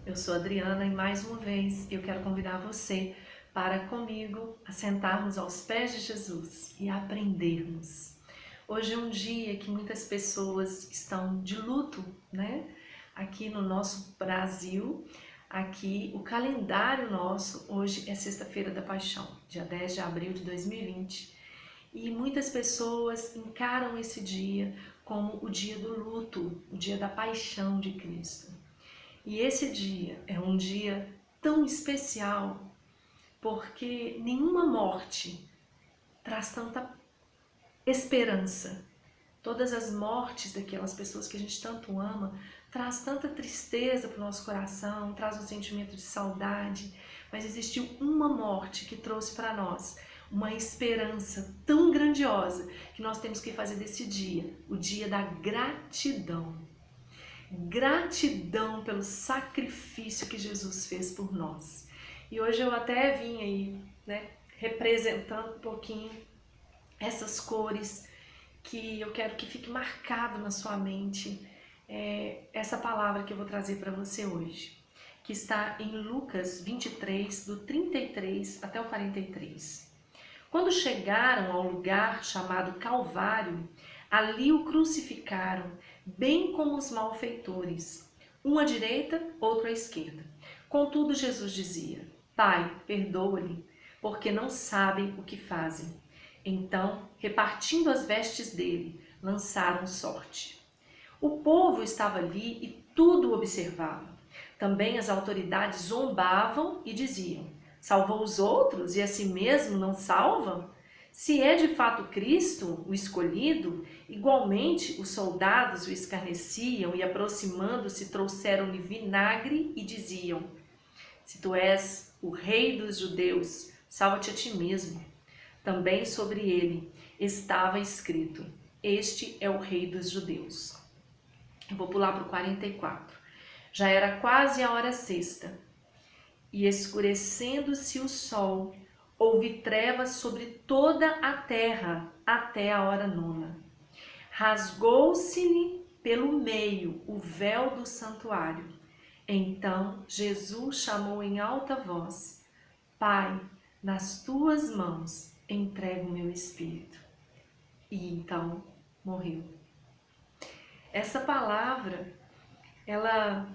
Eu sou a Adriana e mais uma vez eu quero convidar você para comigo sentarmos aos pés de Jesus e aprendermos. Hoje é um dia que muitas pessoas estão de luto, né? Aqui no nosso Brasil, aqui o calendário nosso, hoje é Sexta-feira da Paixão, dia 10 de abril de 2020. E muitas pessoas encaram esse dia como o dia do luto, o dia da paixão de Cristo. E esse dia é um dia tão especial porque nenhuma morte traz tanta esperança. Todas as mortes daquelas pessoas que a gente tanto ama traz tanta tristeza para o nosso coração, traz um sentimento de saudade, mas existiu uma morte que trouxe para nós uma esperança tão grandiosa que nós temos que fazer desse dia o dia da gratidão. Gratidão pelo sacrifício que Jesus fez por nós. E hoje eu até vim aí, né, representando um pouquinho essas cores que eu quero que fique marcado na sua mente, essa palavra que eu vou trazer para você hoje, que está em Lucas 23, do 33 até o 43. Quando chegaram ao lugar chamado Calvário, ali o crucificaram, bem como os malfeitores, um à direita, outro à esquerda. Contudo, Jesus dizia: Pai, perdoa-lhe, porque não sabem o que fazem. Então, repartindo as vestes dele, lançaram sorte. O povo estava ali e tudo observava. Também as autoridades zombavam e diziam: Salvou os outros e a si mesmo não salva? Se é de fato Cristo, o escolhido, igualmente os soldados o escarneciam e, aproximando-se, trouxeram-lhe vinagre e diziam: Se tu és o rei dos judeus, salva-te a ti mesmo. Também sobre ele estava escrito: Este é o rei dos judeus. Eu vou pular para o 44. Já era quase a hora sexta, e escurecendo-se o sol, houve trevas sobre toda a terra até a hora nona. Rasgou-se-lhe pelo meio o véu do santuário. Então Jesus chamou em alta voz: Pai, nas tuas mãos entrego o meu espírito. E então morreu. Essa palavra, ela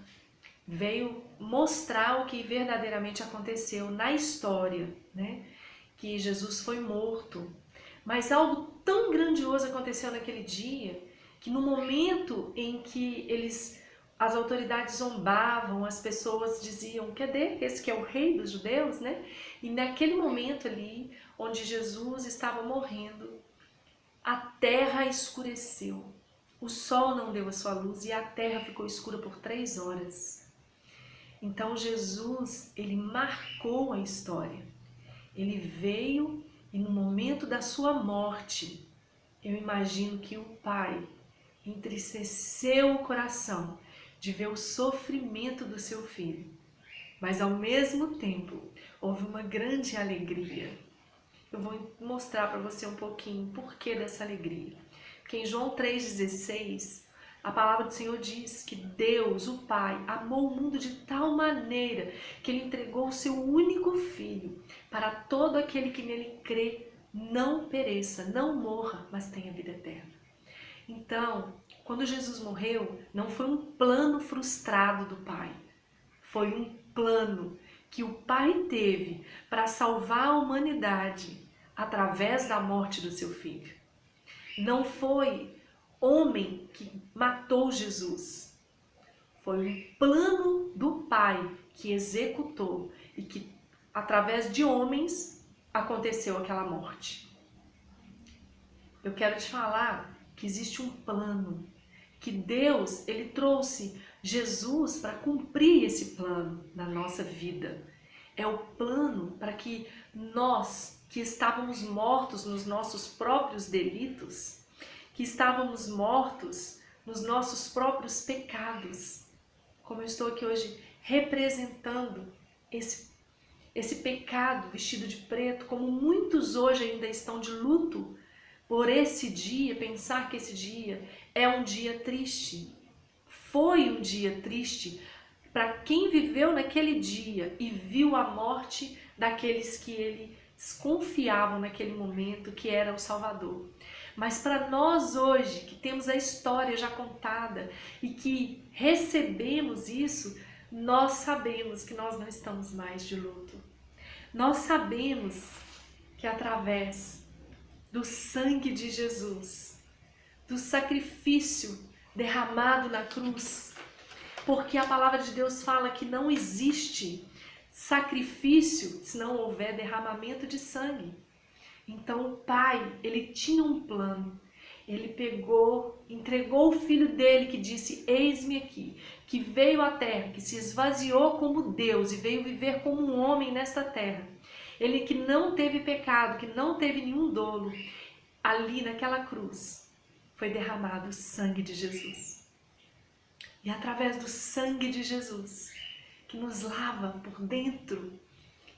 veio mostrar o que verdadeiramente aconteceu na história, né? Que Jesus foi morto. Mas algo tão grandioso aconteceu naquele dia, que no momento em que as autoridades zombavam, as pessoas diziam: cadê esse que é o rei dos judeus, né? E naquele momento ali, onde Jesus estava morrendo, a terra escureceu. O sol não deu a sua luz e a terra ficou escura por 3 horas. Então Jesus, ele marcou a história. Ele veio e no momento da sua morte, eu imagino que o Pai entristeceu o coração de ver o sofrimento do seu filho. Mas ao mesmo tempo, houve uma grande alegria. Eu vou mostrar para você um pouquinho o porquê dessa alegria. Porque em João 3,16, a palavra do Senhor diz que Deus, o Pai, amou o mundo de tal maneira que Ele entregou o seu único Filho para todo aquele que nele crê não pereça, não morra, mas tenha vida eterna. Então, quando Jesus morreu, não foi um plano frustrado do Pai, foi um plano que o Pai teve para salvar a humanidade através da morte do seu Filho. Não foi homem que matou Jesus. Foi um plano do Pai que executou e que, através de homens, aconteceu aquela morte. Eu quero te falar que existe um plano, que Deus, ele trouxe Jesus para cumprir esse plano na nossa vida. É o plano para que nós, que estávamos mortos nos nossos próprios delitos, que estávamos mortos nos nossos próprios pecados, como eu estou aqui hoje representando esse pecado vestido de preto, como muitos hoje ainda estão de luto por esse dia, pensar que esse dia é um dia triste. Foi um dia triste para quem viveu naquele dia e viu a morte daqueles que eles confiavam naquele momento que era o Salvador. Mas para nós hoje, que temos a história já contada e que recebemos isso, nós sabemos que nós não estamos mais de luto. Nós sabemos que através do sangue de Jesus, do sacrifício derramado na cruz, porque a palavra de Deus fala que não existe sacrifício se não houver derramamento de sangue. Então o Pai, ele tinha um plano. Ele pegou, entregou o Filho dele que disse, eis-me aqui, que veio à terra, que se esvaziou como Deus e veio viver como um homem nesta terra. Ele que não teve pecado, que não teve nenhum dolo, ali naquela cruz foi derramado o sangue de Jesus. E através do sangue de Jesus, que nos lava por dentro,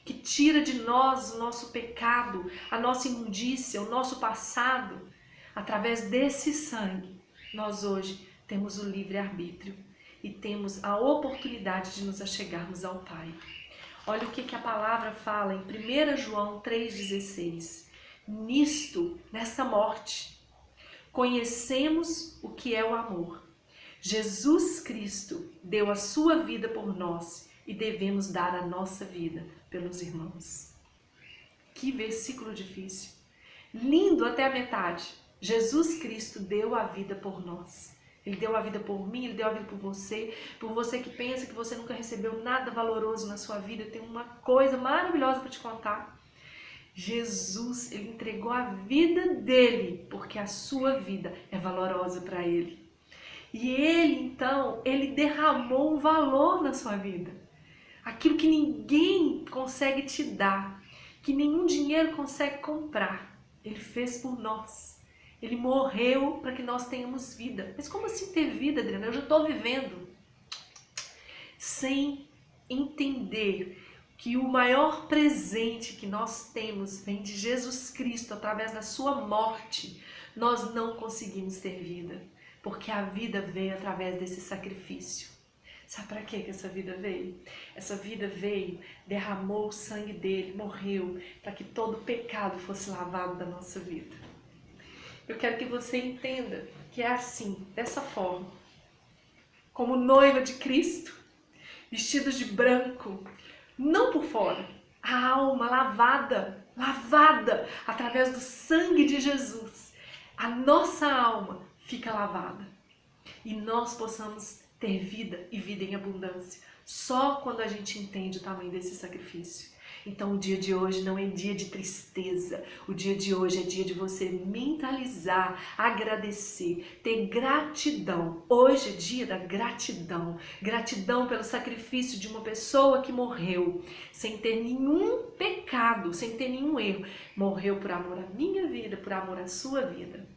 que tira de nós o nosso pecado, a nossa imundícia, o nosso passado, através desse sangue, nós hoje temos o livre-arbítrio e temos a oportunidade de nos achegarmos ao Pai. Olha o que a palavra fala em 1 João 3,16. Nisto, nessa morte, conhecemos o que é o amor. Jesus Cristo deu a sua vida por nós e devemos dar a nossa vida pelos irmãos. Que versículo difícil. Lindo até a metade. Jesus Cristo deu a vida por nós. Ele deu a vida por mim, ele deu a vida por você que pensa que você nunca recebeu nada valoroso na sua vida. Eu tenho uma coisa maravilhosa para te contar. Jesus, ele entregou a vida dele, porque a sua vida é valorosa para ele. E ele, então, ele derramou um valor na sua vida. Aquilo que ninguém consegue te dar, que nenhum dinheiro consegue comprar, ele fez por nós. Ele morreu para que nós tenhamos vida. Mas como assim ter vida, Adriana? Eu já estou vivendo. Sem entender que o maior presente que nós temos vem de Jesus Cristo, através da sua morte, nós não conseguimos ter vida. Porque a vida veio através desse sacrifício. Sabe para que essa vida veio? Essa vida veio, derramou o sangue dele, morreu, para que todo pecado fosse lavado da nossa vida. Eu quero que você entenda que é assim, dessa forma. Como noiva de Cristo, vestidos de branco, não por fora, a alma lavada através do sangue de Jesus. A nossa alma fica lavada e nós possamos ter vida e vida em abundância só quando a gente entende o tamanho desse sacrifício. Então o dia de hoje não é dia de tristeza, o dia de hoje é dia de você mentalizar, agradecer, ter gratidão. Hoje é dia da gratidão, gratidão pelo sacrifício de uma pessoa que morreu sem ter nenhum pecado, sem ter nenhum erro, morreu por amor à minha vida, por amor à sua vida.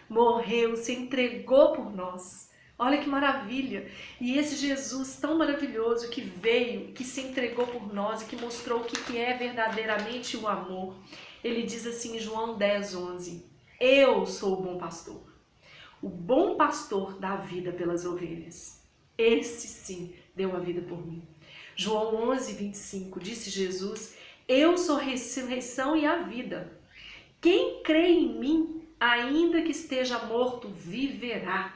Morreu, se entregou por nós. Olha que maravilha! E esse Jesus tão maravilhoso que veio, que se entregou por nós e que mostrou o que é verdadeiramente o amor. Ele diz assim em João 10:11, eu sou o bom pastor. O bom pastor dá a vida pelas ovelhas. Esse sim deu a vida por mim. João 11:25, disse Jesus, eu sou a ressurreição e a vida. Quem crê em mim, ainda que esteja morto, viverá.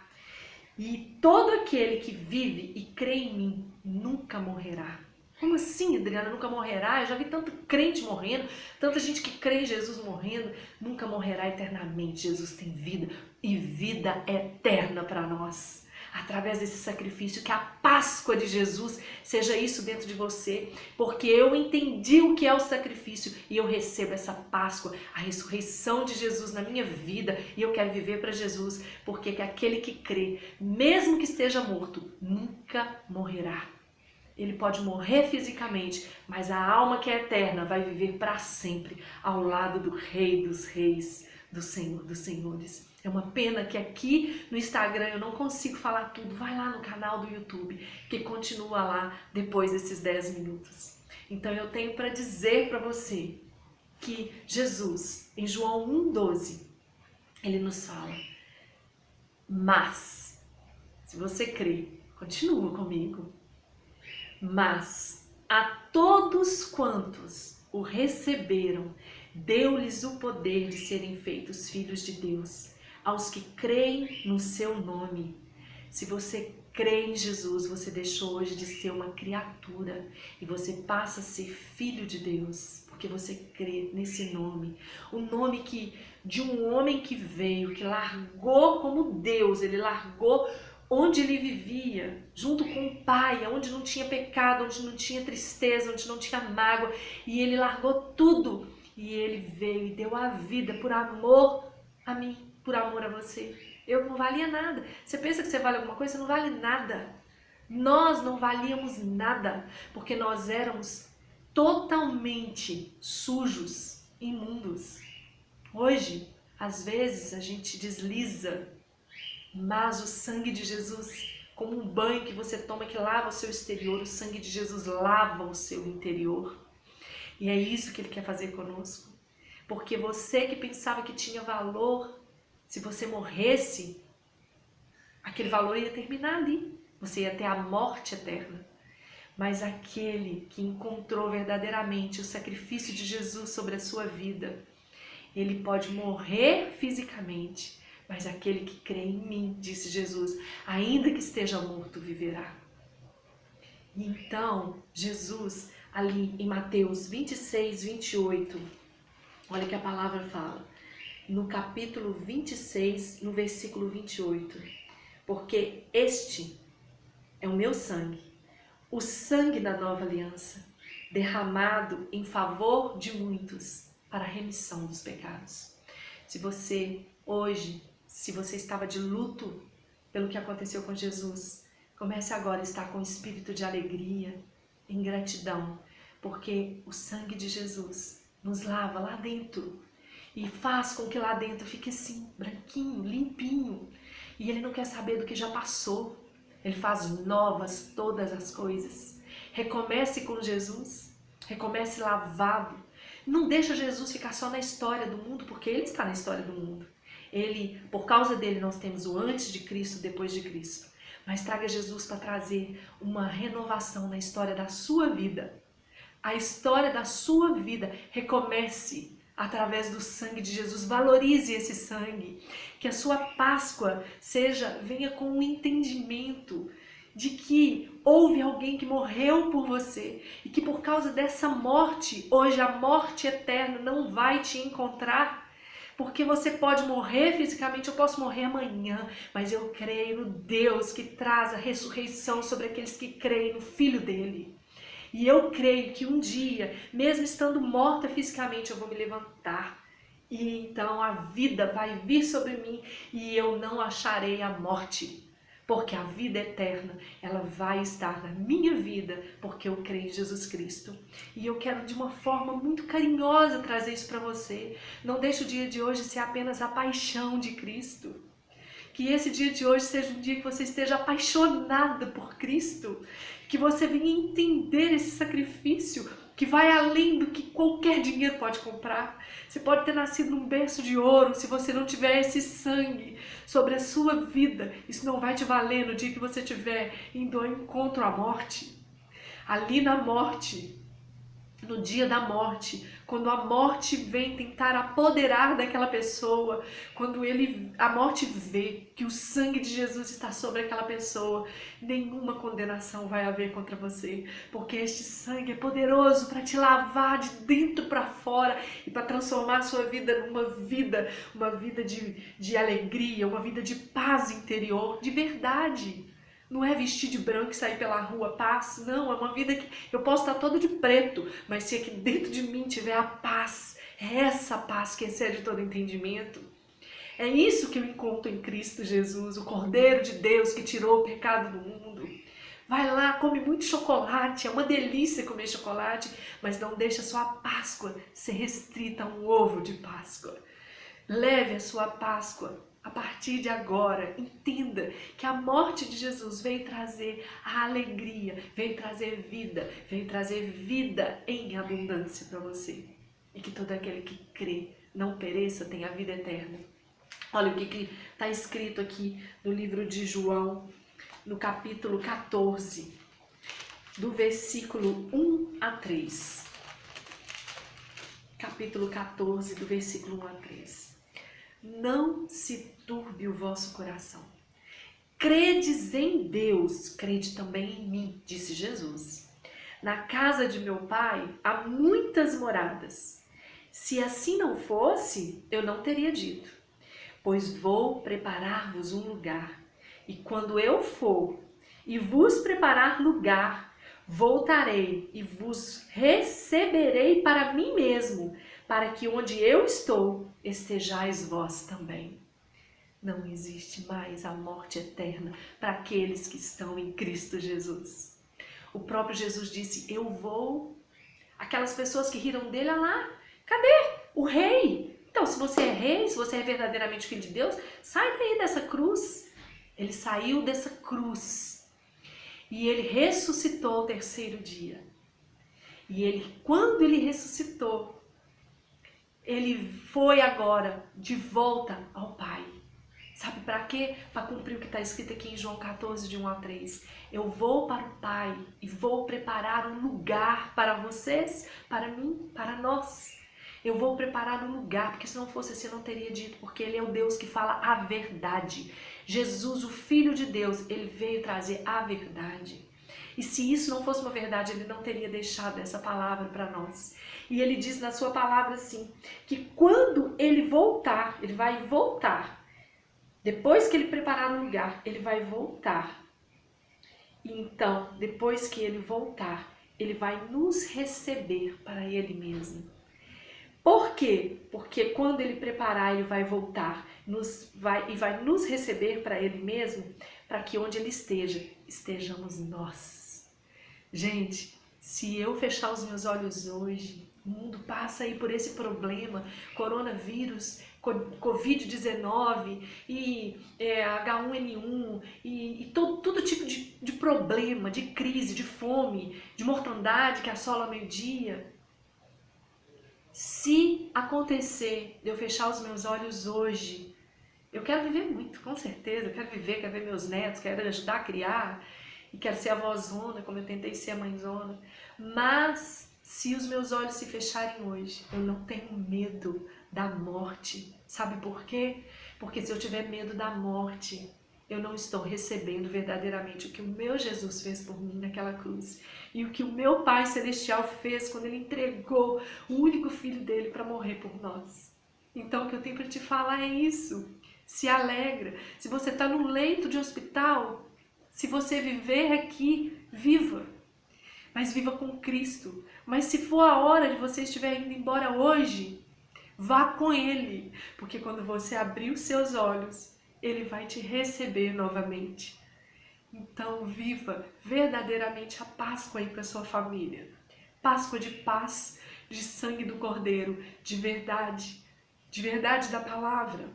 E todo aquele que vive e crê em mim nunca morrerá. Como assim, Adriana, nunca morrerá? Eu já vi tanto crente morrendo, tanta gente que crê em Jesus morrendo, nunca morrerá eternamente. Jesus tem vida e vida eterna para nós. Através desse sacrifício, que a Páscoa de Jesus seja isso dentro de você, porque eu entendi o que é o sacrifício e eu recebo essa Páscoa, a ressurreição de Jesus na minha vida e eu quero viver para Jesus, porque que aquele que crê, mesmo que esteja morto, nunca morrerá. Ele pode morrer fisicamente, mas a alma que é eterna vai viver para sempre ao lado do Rei dos Reis, do Senhor dos Senhores. É uma pena que aqui no Instagram eu não consigo falar tudo. Vai lá no canal do YouTube, que continua lá depois desses 10 minutos. Então eu tenho para dizer para você que Jesus, em João 1,12, ele nos fala, mas, se você crê, continua comigo, Mas a todos quantos o receberam, deu-lhes o poder de serem feitos filhos de Deus, aos que creem no seu nome. Se você crê em Jesus, você deixou hoje de ser uma criatura e você passa a ser filho de Deus, porque você crê nesse nome, o nome de um homem que veio, que largou como Deus, ele largou onde ele vivia, junto com o Pai, onde não tinha pecado, onde não tinha tristeza, onde não tinha mágoa, e ele largou tudo, e ele veio e deu a vida por amor a mim, por amor a você. Eu não valia nada. Você pensa que você vale alguma coisa? Você não vale nada. Nós não valíamos nada, porque nós éramos totalmente sujos, imundos. Hoje, às vezes, a gente desliza, mas o sangue de Jesus, como um banho que você toma que lava o seu exterior, o sangue de Jesus lava o seu interior. E é isso que ele quer fazer conosco. Porque você que pensava que tinha valor, se você morresse, aquele valor ia terminar ali. Você ia ter a morte eterna. Mas aquele que encontrou verdadeiramente o sacrifício de Jesus sobre a sua vida, ele pode morrer fisicamente, mas aquele que crê em mim, disse Jesus, ainda que esteja morto, viverá. E então, Jesus, ali em Mateus 26, 28, olha que a palavra fala, no capítulo 26, no versículo 28, porque este é o meu sangue, o sangue da nova aliança, derramado em favor de muitos para a remissão dos pecados. Se você hoje, se você estava de luto pelo que aconteceu com Jesus, comece agora a estar com espírito de alegria, em gratidão, porque o sangue de Jesus nos lava lá dentro e faz com que lá dentro fique assim, branquinho, limpinho. E ele não quer saber do que já passou. Ele faz novas todas as coisas. Recomece com Jesus, recomece lavado. Não deixa Jesus ficar só na história do mundo, porque ele está na história do mundo. Ele, por causa dele, nós temos o antes de Cristo, o depois de Cristo. Mas traga Jesus para trazer uma renovação na história da sua vida. A história da sua vida recomece através do sangue de Jesus. Valorize esse sangue. Que a sua Páscoa venha com um entendimento de que houve alguém que morreu por você e que por causa dessa morte, hoje a morte eterna não vai te encontrar. Porque você pode morrer fisicamente, eu posso morrer amanhã, mas eu creio no Deus que traz a ressurreição sobre aqueles que creem no Filho dele. E eu creio que um dia, mesmo estando morta fisicamente, eu vou me levantar. E então a vida vai vir sobre mim e eu não acharei a morte. Porque a vida eterna, ela vai estar na minha vida, porque eu creio em Jesus Cristo. E eu quero de uma forma muito carinhosa trazer isso para você. Não deixe o dia de hoje ser apenas a paixão de Cristo. Que esse dia de hoje seja um dia que você esteja apaixonada por Cristo. Que você venha entender esse sacrifício que vai além do que qualquer dinheiro pode comprar. Você pode ter nascido num berço de ouro, se você não tiver esse sangue sobre a sua vida, isso não vai te valer no dia que você estiver indo ao encontro à morte. Ali na morte, no dia da morte, quando a morte vem tentar apoderar daquela pessoa, quando a morte vê que o sangue de Jesus está sobre aquela pessoa, nenhuma condenação vai haver contra você, porque este sangue é poderoso para te lavar de dentro para fora e para transformar a sua vida numa vida de alegria, uma vida de paz interior, de verdade. Não é vestir de branco e sair pela rua, paz. Não, é uma vida que eu posso estar todo de preto, mas se aqui dentro de mim tiver a paz, é essa paz que excede todo entendimento. É isso que eu encontro em Cristo Jesus, o Cordeiro de Deus que tirou o pecado do mundo. Vai lá, come muito chocolate, é uma delícia comer chocolate, mas não deixa a sua Páscoa ser restrita a um ovo de Páscoa. Leve a sua Páscoa. A partir de agora, entenda que a morte de Jesus veio trazer a alegria, veio trazer vida em abundância para você. E que todo aquele que crê não pereça, tenha a vida eterna. Olha o que está escrito aqui no livro de João, no capítulo 14. do versículo 1 a 3. Capítulo 14, do versículo 1 a 3. Não se turbe o vosso coração. Credes em Deus, crede também em mim, disse Jesus. Na casa de meu Pai há muitas moradas. Se assim não fosse, eu não teria dito. Pois vou preparar-vos um lugar. E quando eu for e vos preparar lugar, voltarei e vos receberei para mim mesmo, para que onde eu estou, estejais vós também. Não existe mais a morte eterna para aqueles que estão em Cristo Jesus. O próprio Jesus disse, eu vou. Aquelas pessoas que riram dele, olha lá, cadê o rei? Então, se você é rei, se você é verdadeiramente filho de Deus, sai daí dessa cruz. Ele saiu dessa cruz e ele ressuscitou ao terceiro dia. E ele, quando ele ressuscitou, ele foi agora de volta ao Pai. Sabe para quê? Para cumprir o que está escrito aqui em João 14, de 1 a 3. Eu vou para o Pai e vou preparar um lugar para vocês, para mim, para nós. Eu vou preparar um lugar, porque se não fosse assim eu não teria dito, porque Ele é o Deus que fala a verdade. Jesus, o Filho de Deus, Ele veio trazer a verdade. E se isso não fosse uma verdade, Ele não teria deixado essa palavra para nós. E Ele diz na sua palavra assim, que quando Ele voltar, Ele vai voltar. Depois que Ele preparar um lugar, Ele vai voltar. E então, depois que Ele voltar, Ele vai nos receber para Ele mesmo. Por quê? Porque quando Ele preparar, Ele vai voltar e vai nos receber para Ele mesmo, para que onde Ele esteja, estejamos nós. Gente, se eu fechar os meus olhos hoje, o mundo passa aí por esse problema, coronavírus, Covid-19 e H1N1 e todo tipo de problema, de crise, de fome, de mortandade que assola ao meio-dia. Se acontecer de eu fechar os meus olhos hoje, eu quero viver muito, com certeza, eu quero ver meus netos, quero ajudar a criar, e quero ser avózona, como eu tentei ser a mãezona, mas se os meus olhos se fecharem hoje, eu não tenho medo da morte. Sabe por quê? Porque se eu tiver medo da morte, eu não estou recebendo verdadeiramente o que o meu Jesus fez por mim naquela cruz. E o que o meu Pai Celestial fez quando Ele entregou o único Filho dele para morrer por nós. Então o que eu tenho para te falar é isso. Se alegra. Se você está no leito de hospital, se você viver aqui, viva. Mas viva com Cristo. Mas se for a hora de você estiver indo embora hoje, vá com Ele. Porque quando você abrir os seus olhos, Ele vai te receber novamente. Então viva verdadeiramente a Páscoa aí para sua família. Páscoa de paz, de sangue do Cordeiro, de verdade da palavra.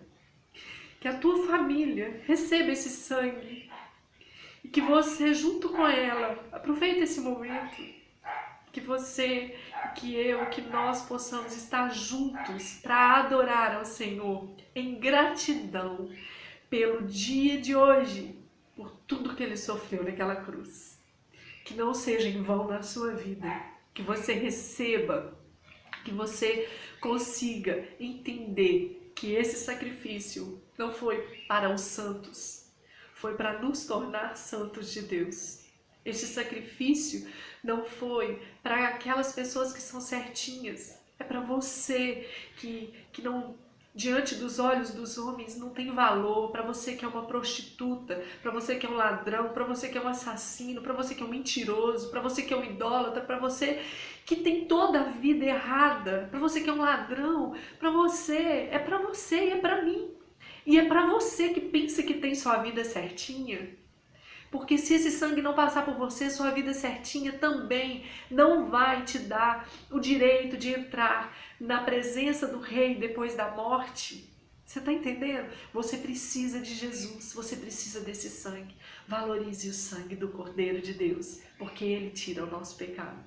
Que a tua família receba esse sangue e que você, junto com ela, aproveite esse momento. Que você, que eu, que nós possamos estar juntos para adorar ao Senhor em gratidão pelo dia de hoje, por tudo que Ele sofreu naquela cruz. Que não seja em vão na sua vida, que você receba, que você consiga entender que esse sacrifício não foi para os santos, foi para nos tornar santos de Deus. Este sacrifício não foi para aquelas pessoas que são certinhas, é para você que não, diante dos olhos dos homens, não tem valor, para você que é uma prostituta, para você que é um ladrão, para você que é um assassino, para você que é um mentiroso, para você que é um idólatra, para você que tem toda a vida errada, para você que é um ladrão, para você e é para mim. E é para você que pensa que tem sua vida certinha. Porque se esse sangue não passar por você, sua vida certinha também não vai te dar o direito de entrar na presença do Rei depois da morte. Você está entendendo? Você precisa de Jesus, você precisa desse sangue. Valorize o sangue do Cordeiro de Deus, porque Ele tira o nosso pecado.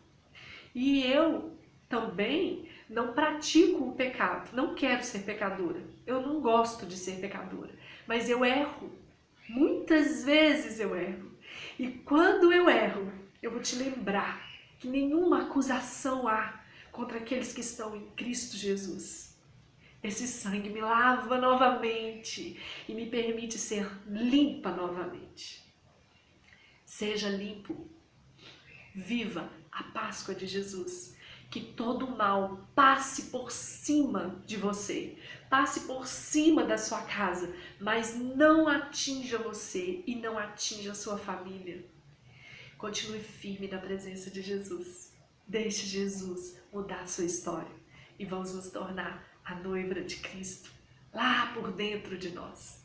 E eu também não pratico o pecado, não quero ser pecadora. Eu não gosto de ser pecadora, mas eu erro. Muitas vezes eu erro. E quando eu erro, Eu vou te lembrar que nenhuma acusação há contra aqueles que estão em Cristo Jesus. Esse sangue me lava novamente e me permite ser limpa novamente. Seja limpo. Viva a Páscoa de Jesus. Que todo mal passe por cima de você, passe por cima da sua casa, mas não atinja você e não atinja a sua família. Continue firme na presença de Jesus. Deixe Jesus mudar a sua história e vamos nos tornar a noiva de Cristo lá por dentro de nós.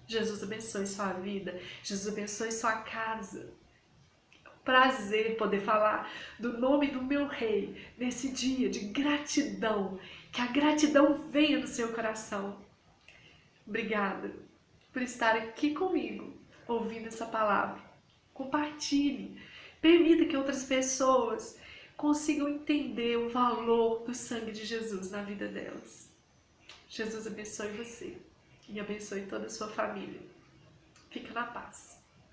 Jesus abençoe sua vida, Jesus abençoe sua casa. Prazer poder falar do nome do meu Rei nesse dia de gratidão, que a gratidão venha no seu coração. Obrigada por estar aqui comigo, ouvindo essa palavra. Compartilhe, permita que outras pessoas consigam entender o valor do sangue de Jesus na vida delas. Jesus abençoe você e abençoe toda a sua família. Fica na paz.